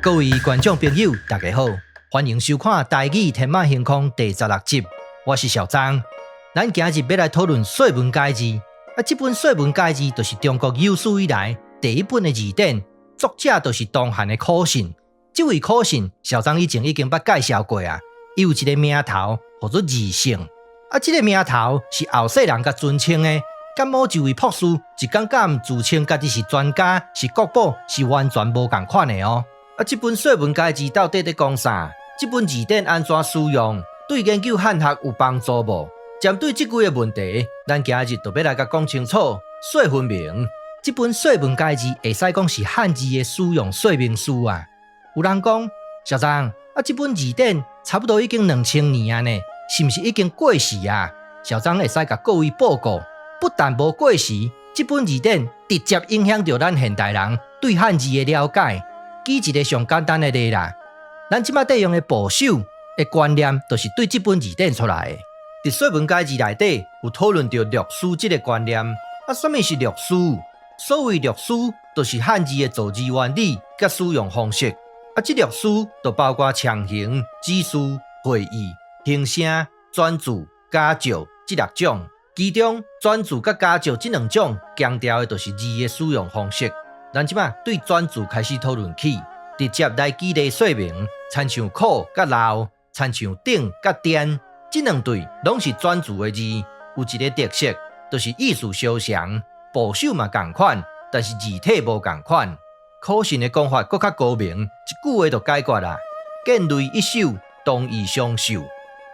各位觀眾朋友，大家好，歡迎收看《台語天馬行空》第16集，我是小張。咱今日要來討論《說文解字》。這本《說文解字》就是中國有史以來第一本的字典，作者就是東漢的苾信。這位苾信，小張以前已經捌介紹過啊。伊有一個名頭，叫做二聖。這個名頭是後世人甲尊稱的。甲某一位博士一竿竿自稱家己是專家、是國寶，是完全無同款的哦。這本《說文解字》到底在講啥？這本字典安怎使用？對研究漢學有幫助無？針對這幾個問題，咱今日就要來甲講清楚、說分明。這本《說文解字》會使講是漢字的使用說明書啊。有人講，小張這本字典差不多已經2000年啊呢，是不是已經過時啊？小張會使甲各位報告。不但無過時，這本字典直接影響到咱現代人對漢字的了解。舉一個上簡單的例啦，咱即馬在用的部首的觀念，就是對這本字典出來的。在說文解字內底有討論到略書這個觀念。什麼是略書？所謂略書，就是漢字的造字原理甲使用方式。這略書就包括強行、指示、會意、形聲、轉注、假借這六種。其中轉注甲假借這兩種強調的就是字的使用方式。咱即馬對轉注開始討論起，直接來舉例說明。親像苦甲鬧，親像頂甲顛，這兩對攏是轉注的字，有一個特色，就是意思相像，部首嘛同款，但是字體無同款。苾信的講法更較高明，一句話就解決啦：見類一首，同義相授。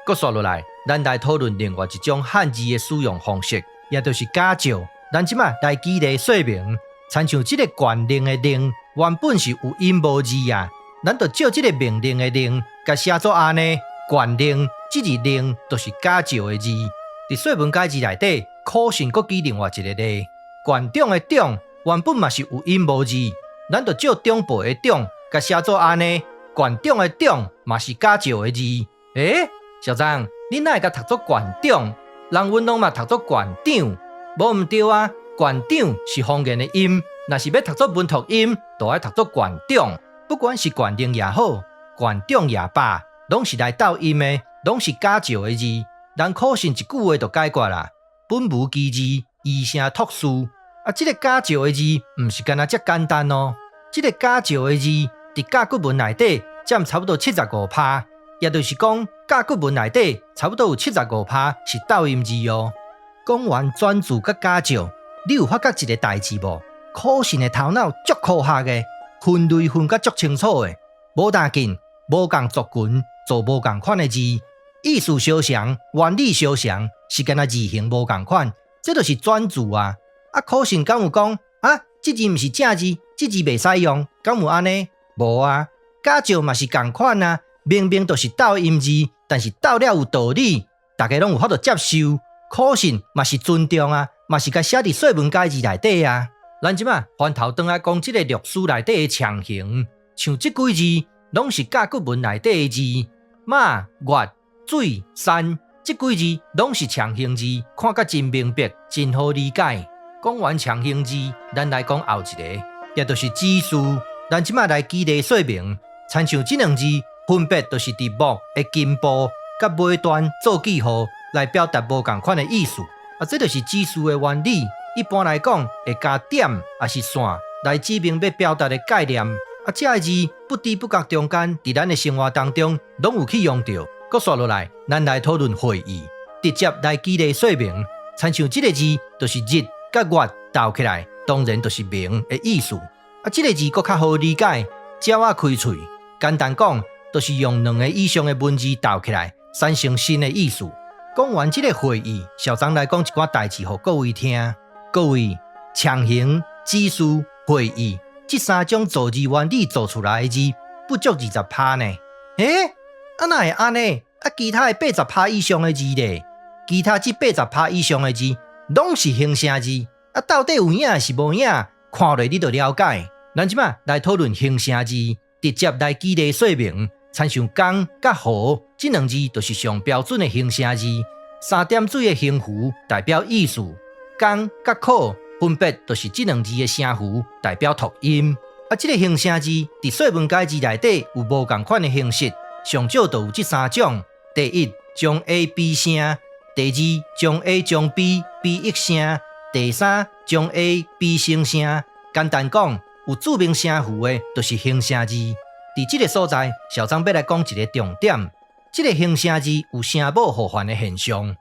擱說落來，咱來討論另外一種漢字的使用方式，也就是假借。咱即馬來舉例說明，親像這個縣令的令，原本是有音無字啊，咱就借這個命令的令，甲寫作安尼，縣令這字令就是假借的字。在說文解字內底，苾信擱舉另外一個例，縣長的長原本嘛是有音無字，咱就借長輩的長，甲寫作安尼，縣長的長嘛是假借的字。小張，你哪會甲讀作縣長？人阮攏嘛讀作縣長，無毋對啊！縣長是方言的音，若是要讀作文讀音，就愛讀作縣長。不管是縣令也好，縣長也罷，攏是來鬥音的，攏是假借的字。咱苾信一句話就解決啦：本無其字，異聲托書。這個假借的字，毋是干那遮簡單哦。這個假借的字，佇甲骨文內底佔差不多75%。也就是講，甲骨文內底差不多有75%是鬥音字哦。講完轉注甲假借，你有發覺一個代誌無？苾信的頭腦足科學的，分類分甲足清楚的，無打緊，無共族群做無共款的字，意思相像，原理相像，是干那字形無共款，這就是轉注啊。苾信敢有講這字毋是正字，這字袂使用，敢有安尼？無啊，假借嘛是共款啊。明明就是鬥音字，但是鬥了有道理，大家攏有法度接受。苾信嘛是尊重啊，嘛是甲寫佇說文解字內底啊。咱即馬翻頭轉來講這個略書內底的強行，像這幾字攏是甲骨文內底的字，馬、月、水、山，這幾字攏是強行字，看甲真明白，真好理解。講完強行字，咱來講後一個，也就是指示。咱即馬來舉例說明，親像這兩字。分別就是佇木的根部甲尾端做記號，來表達無共款的意思。這就是指示的原理。一般來講，會加點也是線來指明要表達的概念。這個字不知不覺中間，佇咱的生活當中，攏有去用到。擱說落來，咱來討論會意，直接來舉例說明。親像這個字，就是日甲月鬥起來，當然就是明的意思。這個字擱較好理解，鳥仔開喙，簡單講。都是用兩個以上的文字鬥起來，產生新的意思。講完這個會意，小張來講一寡代誌，給各位聽。各位，強行、指示、會意這三種造字原理做出來的字，不足20%呢。哪會安尼？其他的80%以上的字咧，其他這80%以上的字，攏是形聲字。到底有影是無影？看落你就了解。咱即馬來討論形聲字，直接來舉例說明。親像江甲河這兩字，就是上標準的形聲字。三點水的聲符代表意思，江甲苦分別就是這兩字的聲符代表讀音。這個形聲字佇說文解字內底有無同款的形式，上少就有這三種：第一，將 A 變聲；第二，將 A 將 B 變譯聲；第三，將 A 變成聲。簡單講，有注明聲符的，就是形聲字。佇這個所在，小張要來講一個重點：這個形聲字有聲母互換的現象。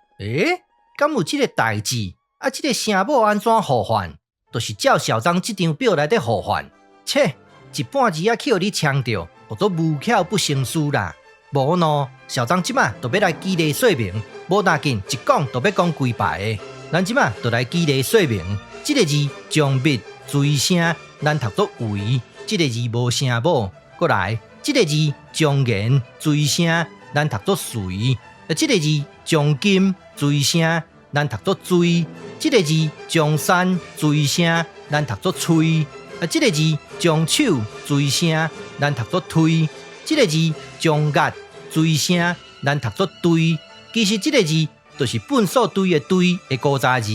敢有這個代誌？這個聲母安怎互換？就是照小張這張表來的互換。切，一半字去予你強調，叫做無巧不成書啦。無喏，小張即馬就要來舉例說明，無大緊一講就要講規排的。咱即馬就來舉例說明，這個字將密隨聲，咱讀作為，這個字無聲母。過來，這個字將言隨聲，咱讀作隨。這個字將金隨聲，咱讀作追。這個字將山隨聲，咱讀作吹。這個字將手隨聲，咱讀作推。這個字將壓隨聲，咱讀作對。其實這個字就是本所對的對的古早字。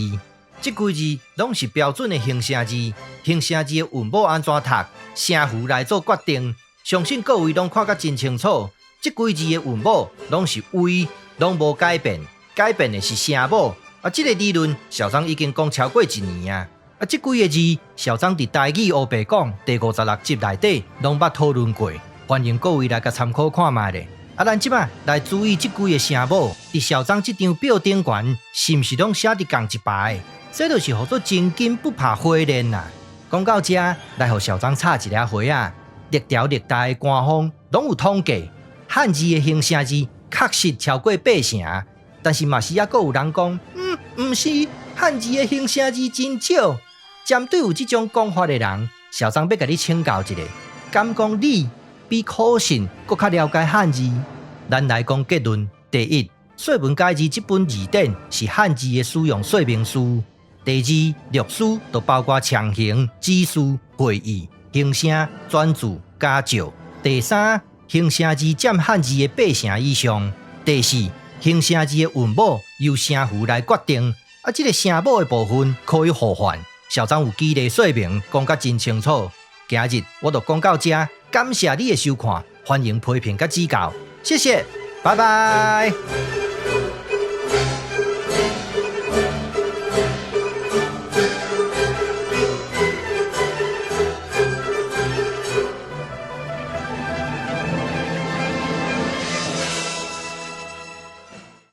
這幾字攏是標準的形聲字。形聲字的韻母安怎讀，聲符來做決定。相信各位攏看甲真清楚。這幾字的韻母攏是位，攏無改變，改變的是聲母。這個理論小張已經講超過1年啊。這幾個字小張佇台語黑白講第56集內底攏捌討論過，歡迎各位來甲參考看賣咧。咱即馬來注意這幾個聲母，佇小張這張表頂懸是毋是攏寫佇同一排？這就是叫做真金不怕火煉啊。講到這，來互小張插一個話啊。歷朝歷代的官方攏有統計，漢字的形聲字確實超過8成，但是嘛是也閣有人講，毋是漢字的形聲字真少。針對有這種講法的人，小張要甲你請教一下，敢講你比苦信閣較了解漢字？咱來講結論：第一，《說文解字》這本字典是漢字的使用說明書；第二，略書就包括強形、指示、會意、形聲、轉注、加照；第三，形聲字佔漢字的8成以上；第四，形聲字的韻母由聲符來決定，這個聲母的部分可以互換。小張有舉例說明，講甲真清楚。今日我就講到這，感謝你的收看，歡迎批評甲指教，謝謝，拜拜。